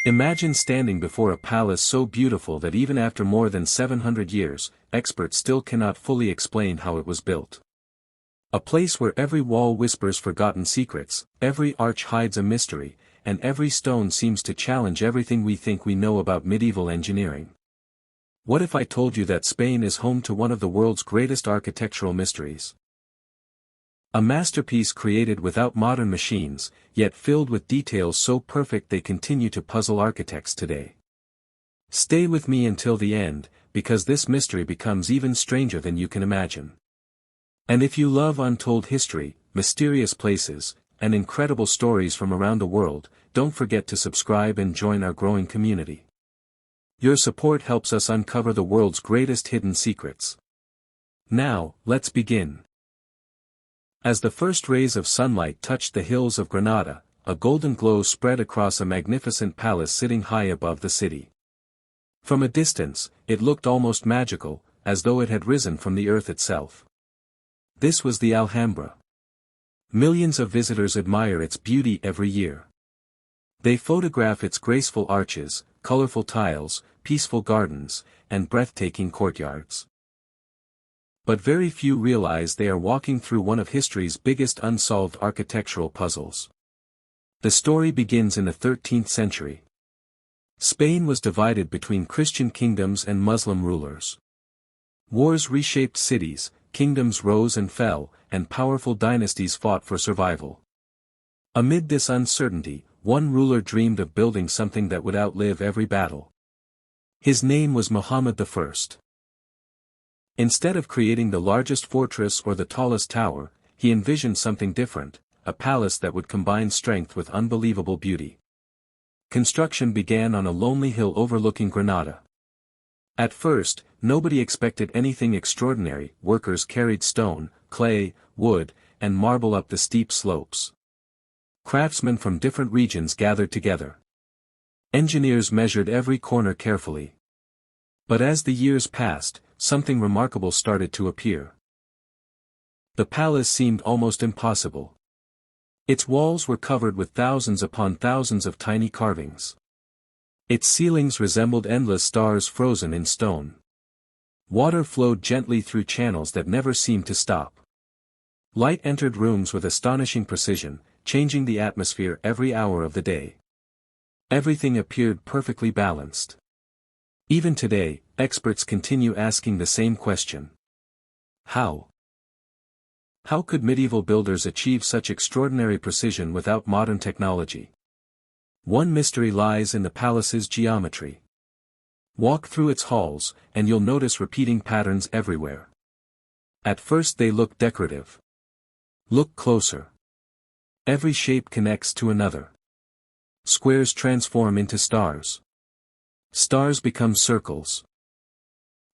Imagine standing before a palace so beautiful that even after more than 700 years, experts still cannot fully explain how it was built. A place where every wall whispers forgotten secrets, every arch hides a mystery, and every stone seems to challenge everything we think we know about medieval engineering. What if I told you that Spain is home to one of the world's greatest architectural mysteries? A masterpiece created without modern machines, yet filled with details so perfect they continue to puzzle architects today. Stay with me until the end, because this mystery becomes even stranger than you can imagine. And if you love untold history, mysterious places, and incredible stories from around the world, don't forget to subscribe and join our growing community. Your support helps us uncover the world's greatest hidden secrets. Now, let's begin. As the first rays of sunlight touched the hills of Granada, a golden glow spread across a magnificent palace sitting high above the city. From a distance, it looked almost magical, as though it had risen from the earth itself. This was the Alhambra. Millions of visitors admire its beauty every year. They photograph its graceful arches, colorful tiles, peaceful gardens, and breathtaking courtyards. But very few realize they are walking through one of history's biggest unsolved architectural puzzles. The story begins in the 13th century. Spain was divided between Christian kingdoms and Muslim rulers. Wars reshaped cities, kingdoms rose and fell, and powerful dynasties fought for survival. Amid this uncertainty, one ruler dreamed of building something that would outlive every battle. His name was Muhammad I. Instead of creating the largest fortress or the tallest tower, he envisioned something different, a palace that would combine strength with unbelievable beauty. Construction began on a lonely hill overlooking Granada. At first, nobody expected anything extraordinary. Workers carried stone, clay, wood, and marble up the steep slopes. Craftsmen from different regions gathered together. Engineers measured every corner carefully. But as the years passed, something remarkable started to appear. The palace seemed almost impossible. Its walls were covered with thousands upon thousands of tiny carvings. Its ceilings resembled endless stars frozen in stone. Water flowed gently through channels that never seemed to stop. Light entered rooms with astonishing precision, changing the atmosphere every hour of the day. Everything appeared perfectly balanced. Even today, experts continue asking the same question. How? How could medieval builders achieve such extraordinary precision without modern technology? One mystery lies in the palace's geometry. Walk through its halls, and you'll notice repeating patterns everywhere. At first they look decorative. Look closer. Every shape connects to another. Squares transform into stars. Stars become circles.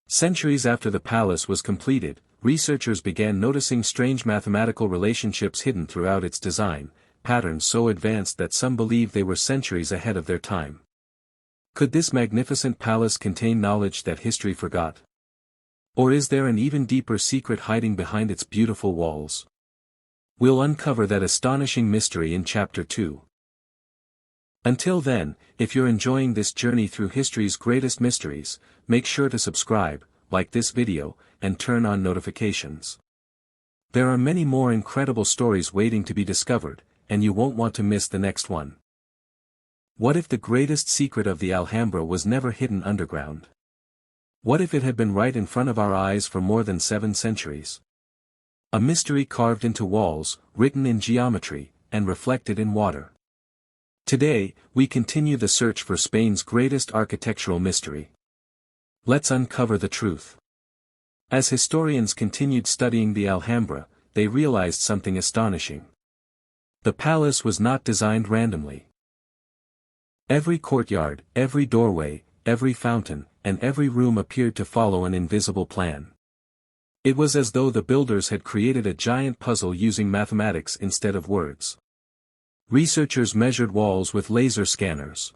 Centuries after the palace was completed, researchers began noticing strange mathematical relationships hidden throughout its design, patterns so advanced that some believe they were centuries ahead of their time. Could this magnificent palace contain knowledge that history forgot? Or is there an even deeper secret hiding behind its beautiful walls? We'll uncover that astonishing mystery in Chapter 2. Until then, if you're enjoying this journey through history's greatest mysteries, make sure to subscribe, like this video, and turn on notifications. There are many more incredible stories waiting to be discovered, and you won't want to miss the next one. What if the greatest secret of the Alhambra was never hidden underground? What if it had been right in front of our eyes for more than 7 centuries? A mystery carved into walls, written in geometry, and reflected in water. Today, we continue the search for Spain's greatest architectural mystery. Let's uncover the truth. As historians continued studying the Alhambra, they realized something astonishing. The palace was not designed randomly. Every courtyard, every doorway, every fountain, and every room appeared to follow an invisible plan. It was as though the builders had created a giant puzzle using mathematics instead of words. Researchers measured walls with laser scanners.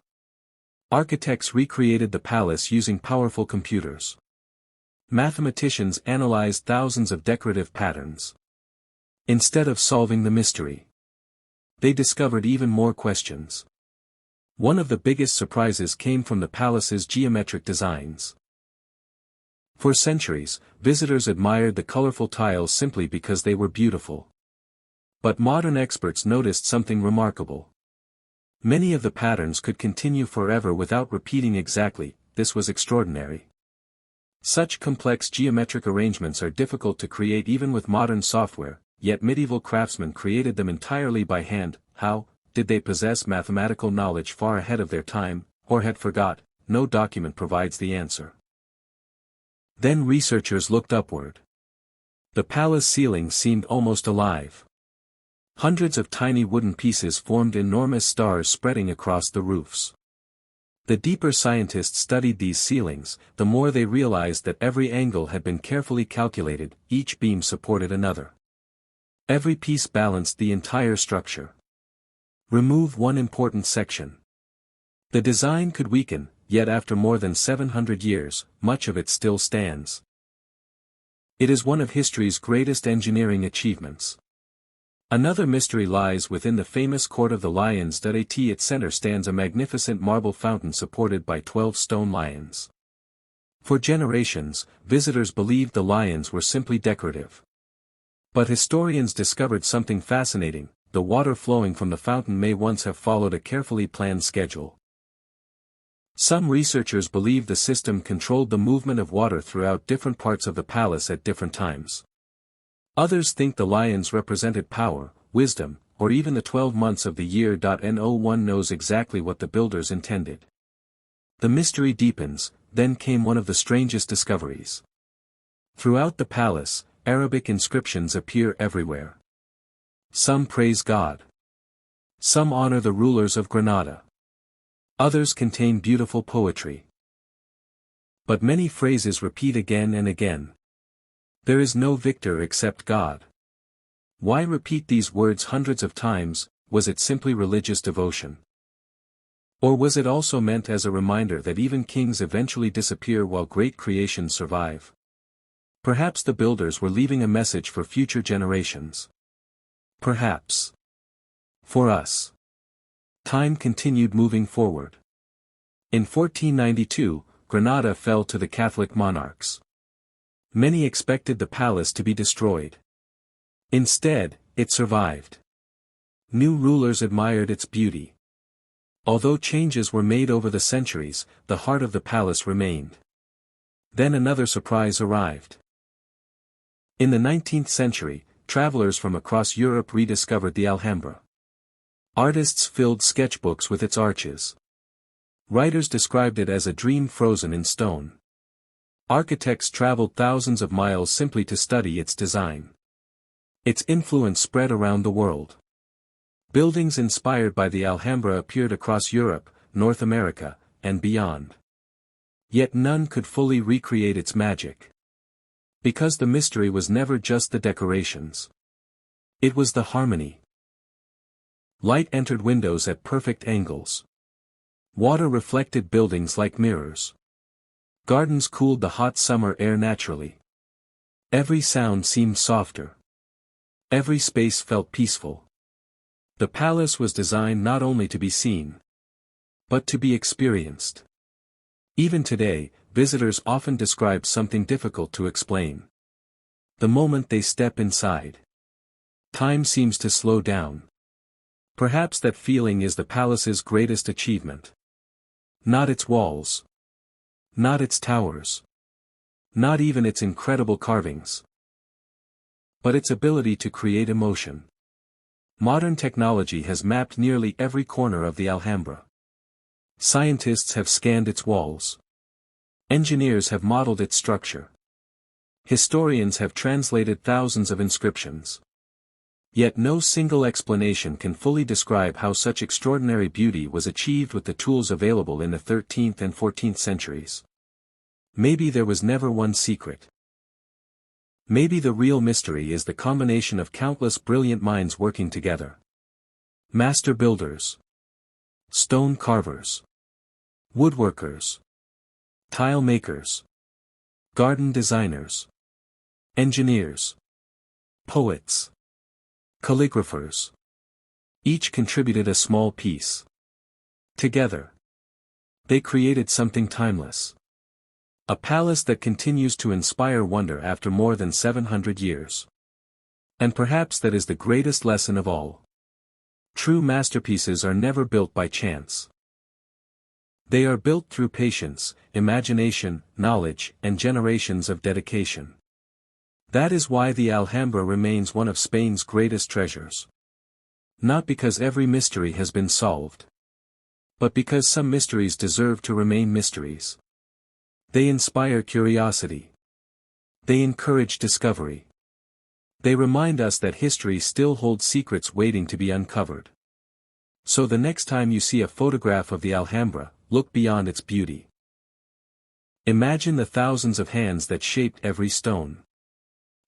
Architects recreated the palace using powerful computers. Mathematicians analyzed thousands of decorative patterns. Instead of solving the mystery, they discovered even more questions. One of the biggest surprises came from the palace's geometric designs. For centuries, visitors admired the colorful tiles simply because they were beautiful. But modern experts noticed something remarkable. Many of the patterns could continue forever without repeating exactly. This was extraordinary. Such complex geometric arrangements are difficult to create even with modern software, yet medieval craftsmen created them entirely by hand. How? Did they possess mathematical knowledge far ahead of their time, or had forgot? No document provides the answer. Then researchers looked upward. The palace ceiling seemed almost alive. Hundreds of tiny wooden pieces formed enormous stars spreading across the roofs. The deeper scientists studied these ceilings, the more they realized that every angle had been carefully calculated, each beam supported another. Every piece balanced the entire structure. Remove one important section. The design could weaken, yet after more than 700 years, much of it still stands. It is one of history's greatest engineering achievements. Another mystery lies within the famous Court of the Lions. At its center stands a magnificent marble fountain supported by 12 stone lions. For generations, visitors believed the lions were simply decorative. But historians discovered something fascinating: the water flowing from the fountain may once have followed a carefully planned schedule. Some researchers believe the system controlled the movement of water throughout different parts of the palace at different times. Others think the lions represented power, wisdom, or even the 12 months of the year. No one knows exactly what the builders intended. The mystery deepens. Then came one of the strangest discoveries. Throughout the palace, Arabic inscriptions appear everywhere. Some praise God. Some honor the rulers of Granada. Others contain beautiful poetry. But many phrases repeat again and again. There is no victor except God. Why repeat these words hundreds of times? Was it simply religious devotion? Or was it also meant as a reminder that even kings eventually disappear while great creations survive? Perhaps the builders were leaving a message for future generations. Perhaps. For us. Time continued moving forward. In 1492, Granada fell to the Catholic monarchs. Many expected the palace to be destroyed. Instead, it survived. New rulers admired its beauty. Although changes were made over the centuries, the heart of the palace remained. Then another surprise arrived. In the 19th century, travelers from across Europe rediscovered the Alhambra. Artists filled sketchbooks with its arches. Writers described it as a dream frozen in stone. Architects traveled thousands of miles simply to study its design. Its influence spread around the world. Buildings inspired by the Alhambra appeared across Europe, North America, and beyond. Yet none could fully recreate its magic. Because the mystery was never just the decorations. It was the harmony. Light entered windows at perfect angles. Water reflected buildings like mirrors. Gardens cooled the hot summer air naturally. Every sound seemed softer. Every space felt peaceful. The palace was designed not only to be seen, but to be experienced. Even today, visitors often describe something difficult to explain. The moment they step inside, time seems to slow down. Perhaps that feeling is the palace's greatest achievement. Not its walls. Not its towers. Not even its incredible carvings. But its ability to create emotion. Modern technology has mapped nearly every corner of the Alhambra. Scientists have scanned its walls. Engineers have modeled its structure. Historians have translated thousands of inscriptions. Yet no single explanation can fully describe how such extraordinary beauty was achieved with the tools available in the 13th and 14th centuries. Maybe there was never one secret. Maybe the real mystery is the combination of countless brilliant minds working together. Master builders. Stone carvers. Woodworkers. Tile makers. Garden designers. Engineers. Poets. Calligraphers. Each contributed a small piece. Together, they created something timeless. A palace that continues to inspire wonder after more than 700 years. And perhaps that is the greatest lesson of all. True masterpieces are never built by chance. They are built through patience, imagination, knowledge, and generations of dedication. That is why the Alhambra remains one of Spain's greatest treasures. Not because every mystery has been solved, but because some mysteries deserve to remain mysteries. They inspire curiosity. They encourage discovery. They remind us that history still holds secrets waiting to be uncovered. So the next time you see a photograph of the Alhambra, look beyond its beauty. Imagine the thousands of hands that shaped every stone.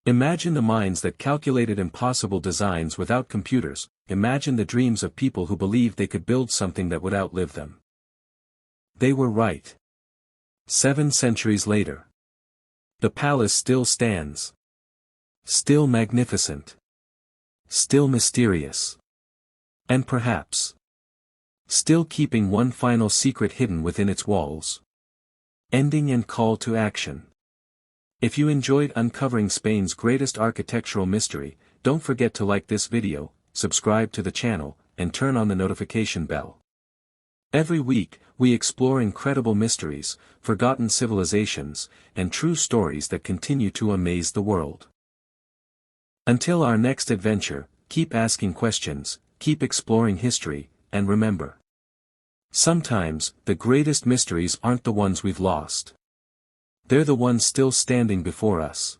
Imagine the minds that calculated impossible designs without computers. Imagine the dreams of people who believed they could build something that would outlive them. They were right. 7 centuries later, the palace still stands. Still magnificent. Still mysterious. And perhaps, still keeping one final secret hidden within its walls. Ending and call to action. If you enjoyed uncovering Spain's greatest architectural mystery, don't forget to like this video, subscribe to the channel, and turn on the notification bell. Every week, we explore incredible mysteries, forgotten civilizations, and true stories that continue to amaze the world. Until our next adventure, keep asking questions, keep exploring history, and remember. Sometimes, the greatest mysteries aren't the ones we've lost. They're the ones still standing before us.